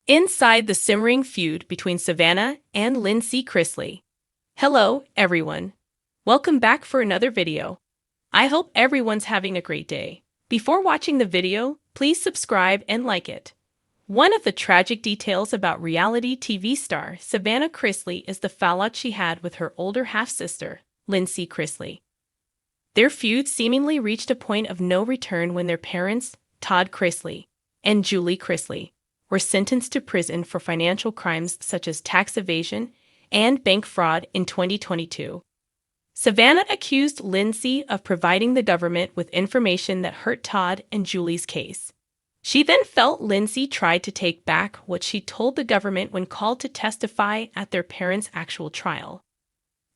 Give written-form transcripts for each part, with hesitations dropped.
Inside the simmering feud between Savannah and Chrisley. Hello, everyone. Welcome back for another video. I hope everyone's having a great day. Before watching the video, please subscribe and like it. One of the tragic details about reality TV star Savannah Chrisley is the fallout she had with her older half-sister, Chrisley. Their feud seemingly reached a point of no return when their parents, Todd Chrisley and Julie Chrisley, were sentenced to prison for financial crimes such as tax evasion and bank fraud in 2022. Savannah accused Lindsay of providing the government with information that hurt Todd and Julie's case. She then felt Lindsay tried to take back what she told the government when called to testify at their parents' actual trial.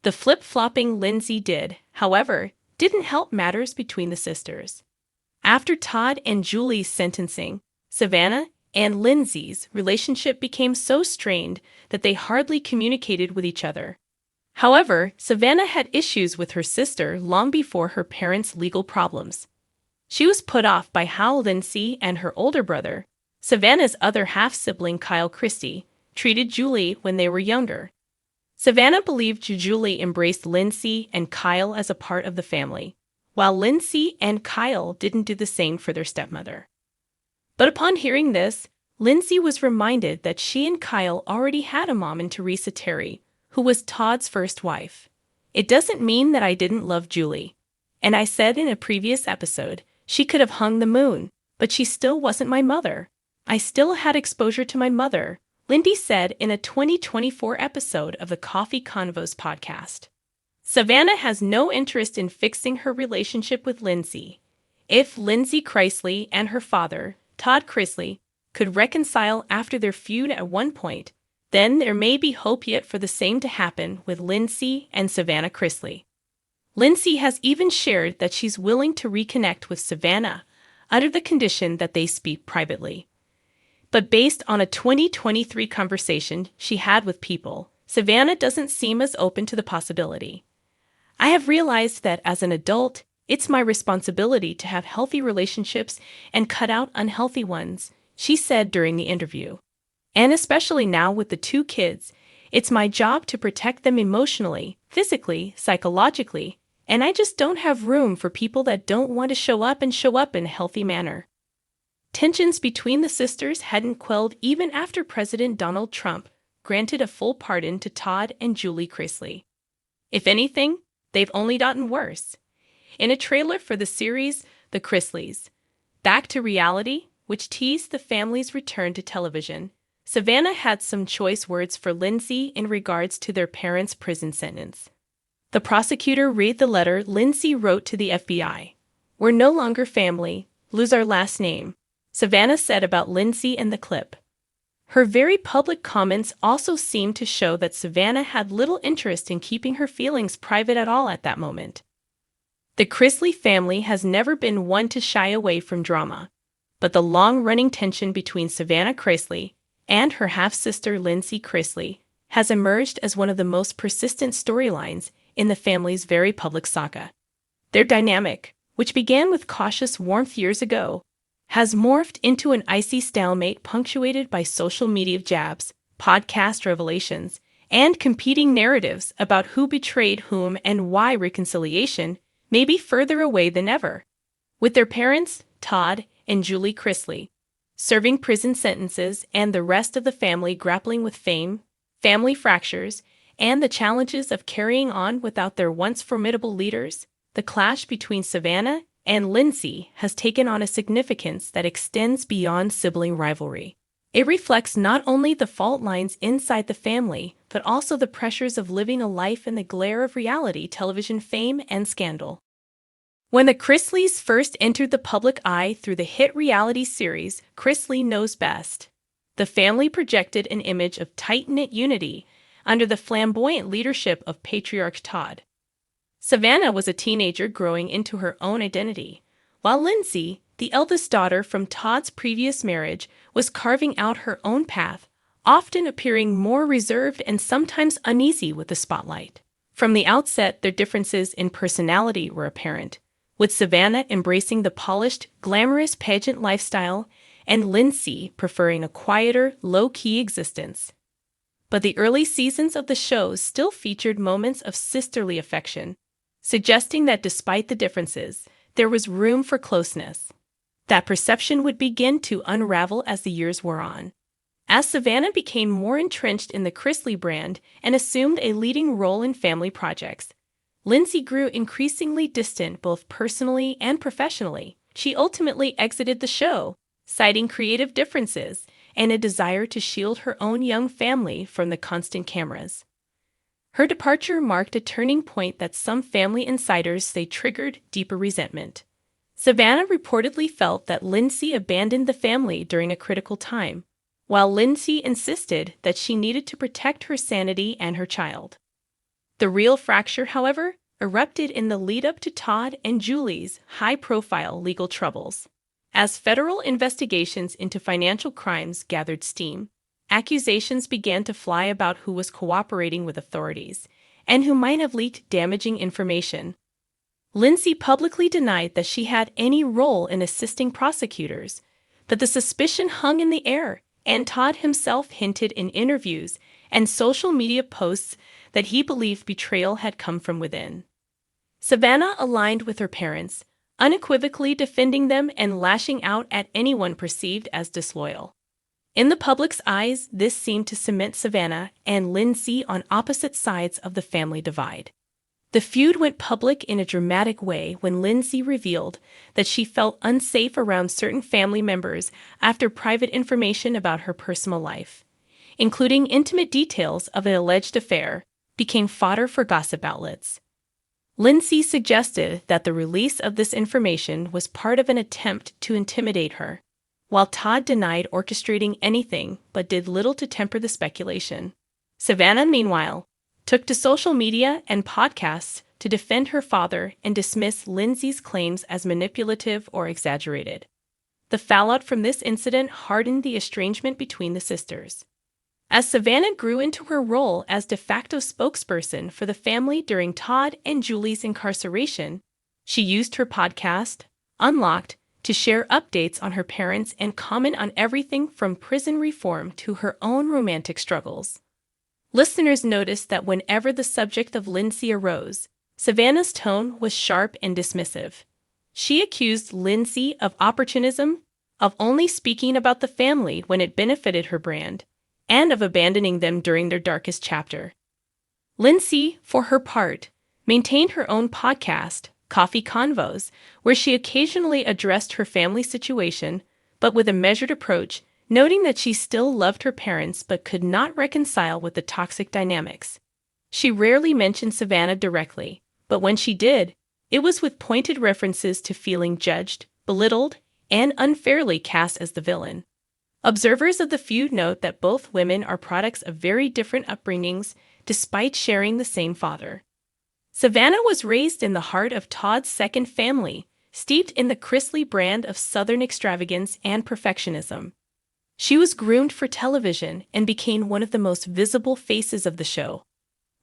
The flip-flopping Lindsay did, however, didn't help matters between the sisters. After Todd and Julie's sentencing, Savannah and Lindsay's relationship became so strained that they hardly communicated with each other. However, Savannah had issues with her sister long before her parents' legal problems. She was put off by how Lindsay and her older brother, Savannah's other half-sibling Kyle Christie, treated Julie when they were younger. Savannah believed Julie embraced Lindsay and Kyle as a part of the family, while Lindsay and Kyle didn't do the same for their stepmother. But upon hearing this, Lindsay was reminded that she and Kyle already had a mom in Teresa Terry, who was Todd's first wife. It doesn't mean that I didn't love Julie. And I said in a previous episode, she could have hung the moon, but she still wasn't my mother. I still had exposure to my mother, Lindy said in a 2024 episode of the Coffee Convos podcast. Savannah has no interest in fixing her relationship with Lindsay. If Lindsay Chrisley and her father, Todd Chrisley, could reconcile after their feud at one point, then there may be hope yet for the same to happen with Lindsay and Savannah Chrisley. Lindsay has even shared that she's willing to reconnect with Savannah under the condition that they speak privately. But based on a 2023 conversation she had with People, Savannah doesn't seem as open to the possibility. I have realized that as an adult, it's my responsibility to have healthy relationships and cut out unhealthy ones, she said during the interview. And especially now with the two kids, it's my job to protect them emotionally, physically, psychologically, and I just don't have room for people that don't want to show up in a healthy manner. Tensions between the sisters hadn't quelled even after President Donald Trump granted a full pardon to Todd and Julie Chrisley. If anything, they've only gotten worse. In a trailer for the series The Chrisleys, Back to Reality, which teased the family's return to television, Savannah had some choice words for Lindsay in regards to their parents' prison sentence. The prosecutor read the letter Lindsay wrote to the FBI. "We're no longer family, lose our last name," Savannah said about Lindsay in the clip. Her very public comments also seemed to show that Savannah had little interest in keeping her feelings private at all at that moment. The Chrisley family has never been one to shy away from drama, but the long-running tension between Savannah Chrisley and her half-sister Lindsay Chrisley has emerged as one of the most persistent storylines in the family's very public saga. Their dynamic, which began with cautious warmth years ago, has morphed into an icy stalemate punctuated by social media jabs, podcast revelations, and competing narratives about who betrayed whom and why reconciliation may be further away than ever. With their parents, Todd and Julie Chrisley, serving prison sentences and the rest of the family grappling with fame, family fractures, and the challenges of carrying on without their once formidable leaders, the clash between Savannah and Lindsay has taken on a significance that extends beyond sibling rivalry. It reflects not only the fault lines inside the family, but also the pressures of living a life in the glare of reality television fame and scandal. When the Chrisleys first entered the public eye through the hit reality series Chrisley Knows Best, the family projected an image of tight-knit unity under the flamboyant leadership of patriarch Todd. Savannah was a teenager growing into her own identity, while Lindsay, the eldest daughter from Todd's previous marriage, was carving out her own path, often appearing more reserved and sometimes uneasy with the spotlight. From the outset, their differences in personality were apparent, with Savannah embracing the polished, glamorous pageant lifestyle and Lindsay preferring a quieter, low-key existence. But the early seasons of the show still featured moments of sisterly affection, suggesting that despite the differences, there was room for closeness. That perception would begin to unravel as the years wore on. As Savannah became more entrenched in the Chrisley brand and assumed a leading role in family projects, Lindsay grew increasingly distant both personally and professionally. She ultimately exited the show, citing creative differences and a desire to shield her own young family from the constant cameras. Her departure marked a turning point that some family insiders say triggered deeper resentment. Savannah reportedly felt that Lindsay abandoned the family during a critical time, while Lindsay insisted that she needed to protect her sanity and her child. The real fracture, however, erupted in the lead-up to Todd and Julie's high-profile legal troubles. As federal investigations into financial crimes gathered steam, accusations began to fly about who was cooperating with authorities and who might have leaked damaging information. Lindsay publicly denied that she had any role in assisting prosecutors, but the suspicion hung in the air, and Todd himself hinted in interviews and social media posts that he believed betrayal had come from within. Savannah aligned with her parents, unequivocally defending them and lashing out at anyone perceived as disloyal. In the public's eyes, this seemed to cement Savannah and Lindsay on opposite sides of the family divide. The feud went public in a dramatic way when Lindsay revealed that she felt unsafe around certain family members after private information about her personal life, including intimate details of an alleged affair, became fodder for gossip outlets. Lindsay suggested that the release of this information was part of an attempt to intimidate her, while Todd denied orchestrating anything but did little to temper the speculation. Savannah, meanwhile, took to social media and podcasts to defend her father and dismiss Lindsay's claims as manipulative or exaggerated. The fallout from this incident hardened the estrangement between the sisters. As Savannah grew into her role as de facto spokesperson for the family during Todd and Julie's incarceration, she used her podcast, Unlocked, to share updates on her parents and comment on everything from prison reform to her own romantic struggles. Listeners noticed that whenever the subject of Lindsay arose, Savannah's tone was sharp and dismissive. She accused Lindsay of opportunism, of only speaking about the family when it benefited her brand, and of abandoning them during their darkest chapter. Lindsay, for her part, maintained her own podcast, Coffee Convos, where she occasionally addressed her family situation, but with a measured approach, noting that she still loved her parents but could not reconcile with the toxic dynamics. She rarely mentioned Savannah directly, but when she did, it was with pointed references to feeling judged, belittled, and unfairly cast as the villain. Observers of the feud note that both women are products of very different upbringings despite sharing the same father. Savannah was raised in the heart of Todd's second family, steeped in the Chrisley brand of Southern extravagance and perfectionism. She was groomed for television and became one of the most visible faces of the show.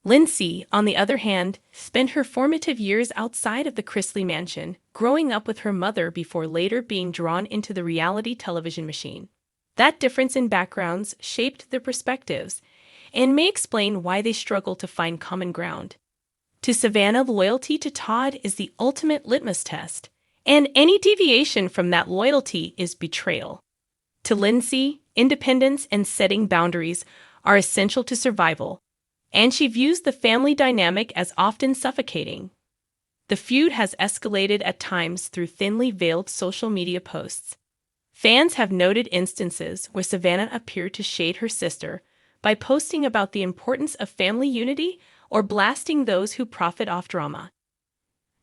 Lindsay, on the other hand, spent her formative years outside of the Chrisley mansion, growing up with her mother before later being drawn into the reality television machine. That difference in backgrounds shaped their perspectives and may explain why they struggle to find common ground. To Savannah, loyalty to Todd is the ultimate litmus test, and any deviation from that loyalty is betrayal. To Lindsay, independence and setting boundaries are essential to survival, and she views the family dynamic as often suffocating. The feud has escalated at times through thinly veiled social media posts. Fans have noted instances where Savannah appeared to shade her sister by posting about the importance of family unity or blasting those who profit off drama.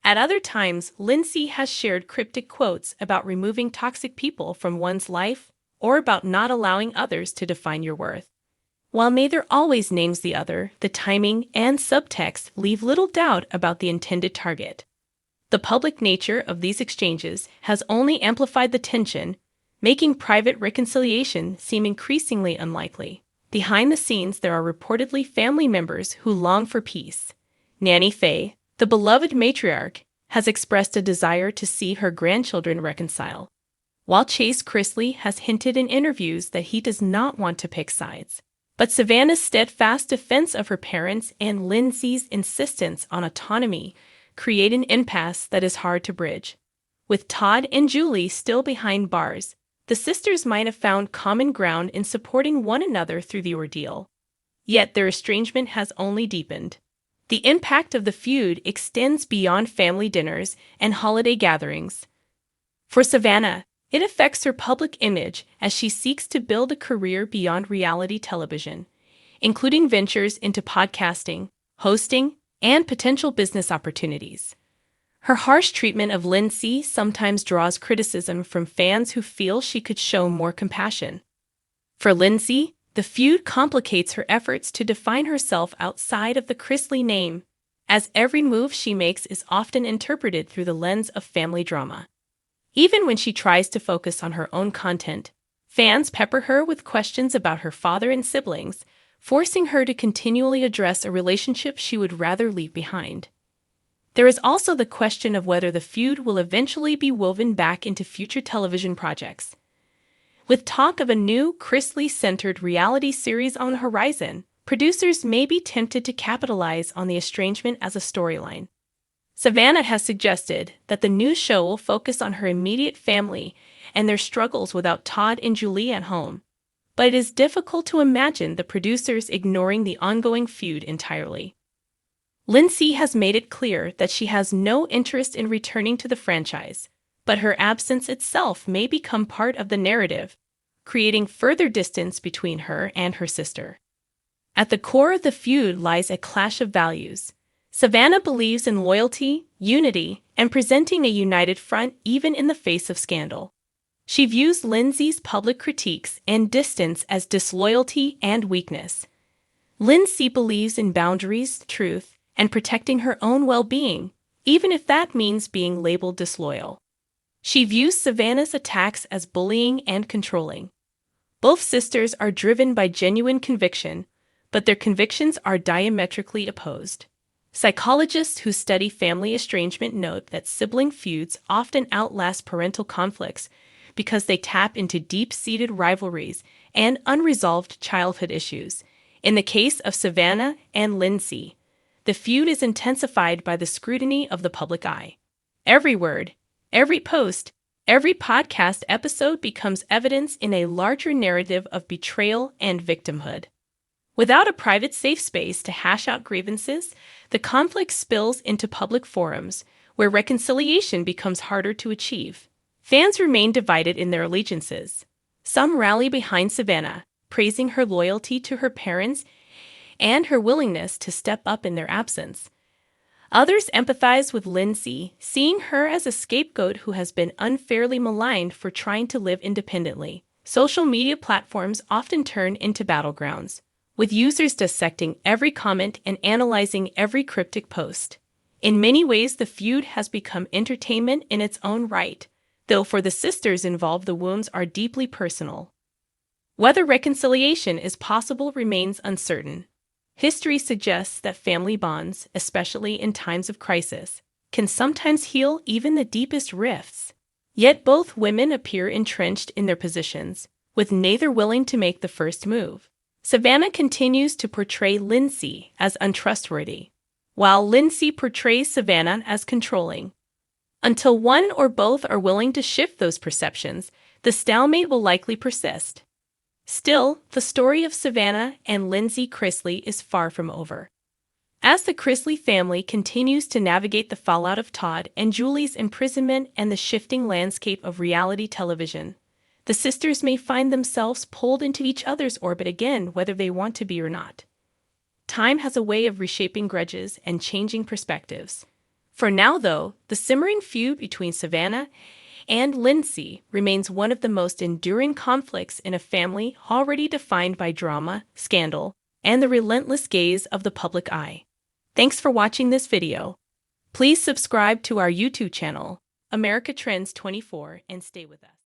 At other times, Lindsay has shared cryptic quotes about removing toxic people from one's life or about not allowing others to define your worth. While neither always names the other, the timing and subtext leave little doubt about the intended target. The public nature of these exchanges has only amplified the tension, making private reconciliation seem increasingly unlikely. Behind the scenes, there are reportedly family members who long for peace. Nanny Faye, the beloved matriarch, has expressed a desire to see her grandchildren reconcile. while Chrisley has hinted in interviews that he does not want to pick sides. But Savannah's steadfast defense of her parents and Lindsay's insistence on autonomy create an impasse that is hard to bridge. With Todd and Julie still behind bars, the sisters might have found common ground in supporting one another through the ordeal. Yet their estrangement has only deepened. The impact of the feud extends beyond family dinners and holiday gatherings. For Savannah, it affects her public image as she seeks to build a career beyond reality television, including ventures into podcasting, hosting, and potential business opportunities. Her harsh treatment of Lindsay sometimes draws criticism from fans who feel she could show more compassion. For Lindsay, the feud complicates her efforts to define herself outside of the Chrisley name, as every move she makes is often interpreted through the lens of family drama. Even when she tries to focus on her own content, fans pepper her with questions about her father and siblings, forcing her to continually address a relationship she would rather leave behind. There is also the question of whether the feud will eventually be woven back into future television projects. With talk of a new Chrisley-centered reality series on the horizon, producers may be tempted to capitalize on the estrangement as a storyline. Savannah has suggested that the new show will focus on her immediate family and their struggles without Todd and Julie at home. But it is difficult to imagine the producers ignoring the ongoing feud entirely. Lindsay has made it clear that she has no interest in returning to the franchise, but her absence itself may become part of the narrative, creating further distance between her and her sister. At the core of the feud lies a clash of values. Savannah believes in loyalty, unity, and presenting a united front even in the face of scandal. She views Lindsay's public critiques and distance as disloyalty and weakness. Lindsay believes in boundaries, truth, and protecting her own well-being, even if that means being labeled disloyal. She views Savannah's attacks as bullying and controlling. Both sisters are driven by genuine conviction, but their convictions are diametrically opposed. Psychologists who study family estrangement note that sibling feuds often outlast parental conflicts because they tap into deep-seated rivalries and unresolved childhood issues. In the case of Savannah and Lindsay, the feud is intensified by the scrutiny of the public eye. Every word, every post, every podcast episode becomes evidence in a larger narrative of betrayal and victimhood. Without a private safe space to hash out grievances, the conflict spills into public forums, where reconciliation becomes harder to achieve. Fans remain divided in their allegiances. Some rally behind Savannah, praising her loyalty to her parents and her willingness to step up in their absence. Others empathize with Lindsay, seeing her as a scapegoat who has been unfairly maligned for trying to live independently. Social media platforms often turn into battlegrounds, with users dissecting every comment and analyzing every cryptic post. In many ways, the feud has become entertainment in its own right, though for the sisters involved, the wounds are deeply personal. Whether reconciliation is possible remains uncertain. History suggests that family bonds, especially in times of crisis, can sometimes heal even the deepest rifts. Yet both women appear entrenched in their positions, with neither willing to make the first move. Savannah continues to portray Lindsay as untrustworthy, while Lindsay portrays Savannah as controlling. Until one or both are willing to shift those perceptions, the stalemate will likely persist. Still, the story of Savannah and Lindsay Chrisley is far from over. As the Chrisley family continues to navigate the fallout of Todd and Julie's imprisonment and the shifting landscape of reality television, the sisters may find themselves pulled into each other's orbit again, whether they want to be or not. Time has a way of reshaping grudges and changing perspectives. For now, though, the simmering feud between Savannah and Lindsay remains one of the most enduring conflicts in a family already defined by drama, scandal, and the relentless gaze of the public eye. Thanks for watching this video. Please subscribe to our YouTube channel, America Trends 24, and stay with us.